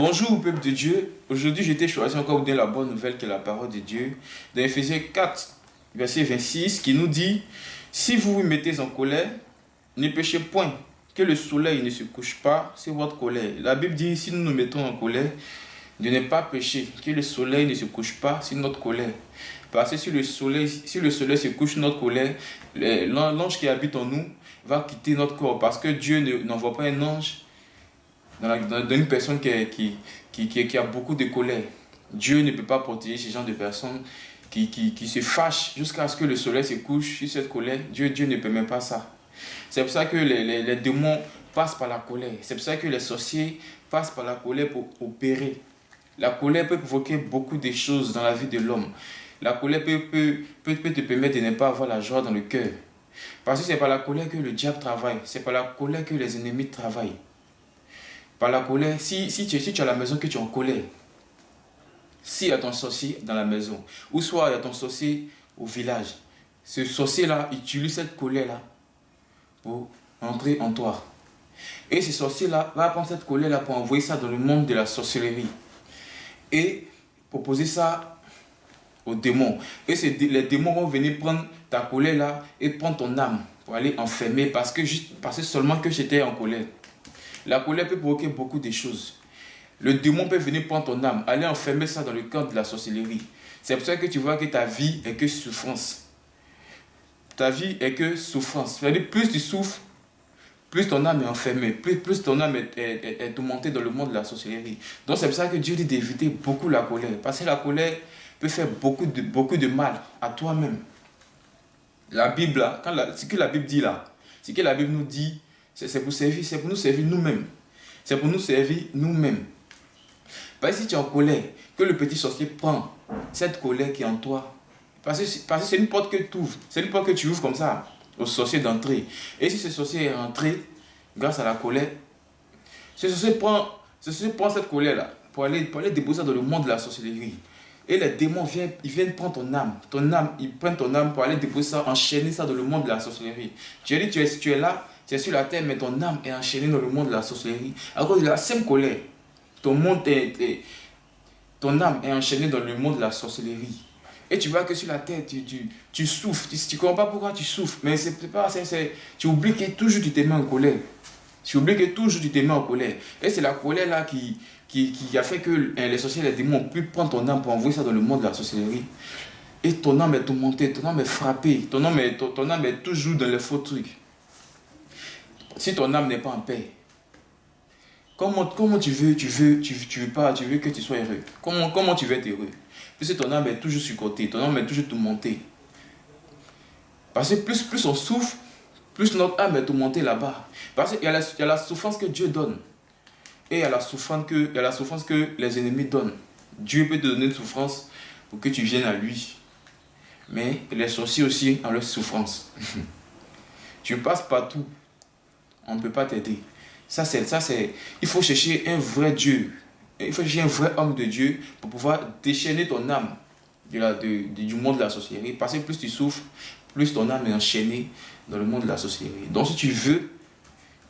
Bonjour peuple de Dieu, aujourd'hui j'ai été choisi encore pour donner la bonne nouvelle qui est la parole de Dieu dans Ephésiens 4, verset 26 qui nous dit: si vous vous mettez en colère, ne péchez point, que le soleil ne se couche pas sur votre colère. La Bible dit: si nous nous mettons en colère, de ne pas pécher, que le soleil ne se couche pas sur notre colère. Parce que si le soleil se couche sur notre colère, l'ange qui habite en nous va quitter notre corps, parce que Dieu n'envoie pas un ange dans une personne qui a beaucoup de colère. Dieu ne peut pas protéger ce genre de personnes qui se fâchent jusqu'à ce que le soleil se couche sur cette colère. Dieu ne permet pas ça. C'est pour ça que les démons passent par la colère. C'est pour ça que les sorciers passent par la colère pour opérer. La colère peut provoquer beaucoup de choses dans la vie de l'homme. La colère peut te permettre de ne pas avoir la joie dans le cœur. Parce que c'est par la colère que le diable travaille. C'est par la colère que les ennemis travaillent. Par la colère, si tu es à la maison que tu es en colère, s'il y a ton sorcier dans la maison, ou soit il y a ton sorcier au village, ce sorcier-là utilise cette colère-là pour entrer en toi. Et ce sorcier-là va prendre cette colère-là pour envoyer ça dans le monde de la sorcellerie. Et proposer ça aux démons. Et les démons vont venir prendre ta colère-là et prendre ton âme pour aller enfermer parce que seulement que j'étais en colère. La colère peut provoquer beaucoup de choses. Le démon peut venir prendre ton âme, aller enfermer ça dans le camp de la sorcellerie. C'est pour ça que tu vois que ta vie est que souffrance. Ta vie est que souffrance. C'est-à-dire, plus tu souffres, plus ton âme est enfermée, plus ton âme est tourmentée dans le monde de la sorcellerie. Donc c'est pour ça que Dieu dit d'éviter beaucoup la colère. Parce que la colère peut faire beaucoup de mal à toi-même. La Bible, là, ce que la Bible dit là, ce que la Bible nous dit, c'est pour nous servir nous-mêmes. C'est pour nous servir nous-mêmes. Parce que si tu es en colère, que le petit sorcier prend cette colère qui est en toi, parce que c'est une porte que tu ouvres, c'est une porte que tu ouvres comme ça, au sorcier d'entrer. Et si ce sorcier est rentré, grâce à la colère, ce sorcier prend cette colère-là pour aller déposer dans le monde de la sorcellerie. Et les démons viennent prendre ton âme. Ils prennent ton âme pour aller déposer ça, enchaîner ça dans le monde de la sorcellerie. Tu as dit, tu es là, tu es sur la terre, mais ton âme est enchaînée dans le monde de la sorcellerie. À cause de la même colère, ton âme est enchaînée dans le monde de la sorcellerie. Et tu vois que sur la terre, tu souffres. Tu ne comprends pas pourquoi tu souffres. Mais tu oublies que toujours tu te mets en colère. Et c'est la colère là qui a fait que les sorciers et les démons ont pu prendre ton âme pour envoyer ça dans le monde de la sorcellerie. Et ton âme est tourmentée, ton âme est frappée, ton âme est toujours dans les faux trucs. Si ton âme n'est pas en paix, comment tu veux que tu sois heureux? Comment tu veux être heureux? Puisque ton âme est toujours surcotée, ton âme est toujours tourmentée. Parce que plus on souffre, plus notre âme est tourmentée là-bas. Parce qu'il y a la souffrance que Dieu donne. Et il y a la souffrance que les ennemis donnent. Dieu peut te donner une souffrance pour que tu viennes à lui. Mais les sorciers aussi ont leur souffrance. Tu passes partout. On ne peut pas t'aider. Il faut chercher un vrai Dieu. Il faut chercher un vrai homme de Dieu pour pouvoir déchaîner ton âme du monde de la sorcellerie. Parce que plus tu souffres, plus ton âme est enchaînée dans le monde de la sorcellerie. Donc si tu veux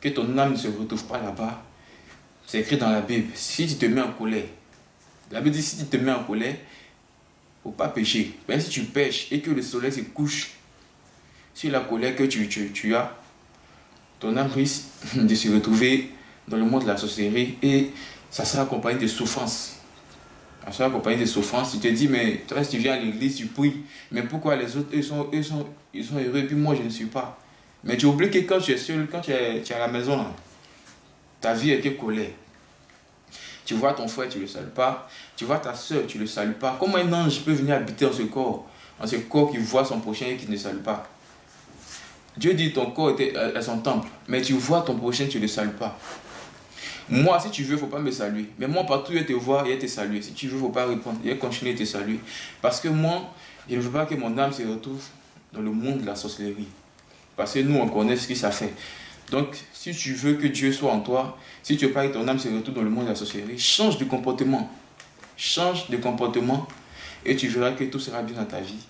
que ton âme ne se retrouve pas là-bas, c'est écrit dans la Bible. Si tu te mets en colère, la Bible dit si tu te mets en colère, il ne faut pas pécher. Mais si tu pêches et que le soleil se couche sur la colère que tu as, ton âme risque de se retrouver dans le monde de la sorcellerie et ça sera accompagné de souffrance. Ça sera accompagné de souffrance. Tu te dis, mais toi, si tu viens à l'église, tu pries. Mais pourquoi les autres, ils sont heureux et puis moi, je ne suis pas. Mais tu oublies que quand tu es seul, quand tu es à la maison, là, ta vie est que colère. Tu vois ton frère, tu ne le salues pas. Tu vois ta soeur, tu ne le salues pas. Comment un ange peut venir habiter dans ce corps qui voit son prochain et qui ne le salue pas? Dieu dit ton corps est son temple, mais tu vois ton prochain, tu ne le salues pas. Moi, si tu veux, il ne faut pas me saluer. Mais moi, partout, je te vois et je te salue. Si tu veux, il ne faut pas répondre. Je vais continuer de te saluer. Parce que moi, je ne veux pas que mon âme se retrouve dans le monde de la sorcellerie. Parce que nous, on connaît ce que ça fait. Donc, si tu veux que Dieu soit en toi, si tu veux pas que ton âme se retrouve dans le monde de la sorcellerie, change de comportement. Change de comportement et tu verras que tout sera bien dans ta vie.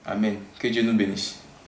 Amen. Que Dieu nous bénisse.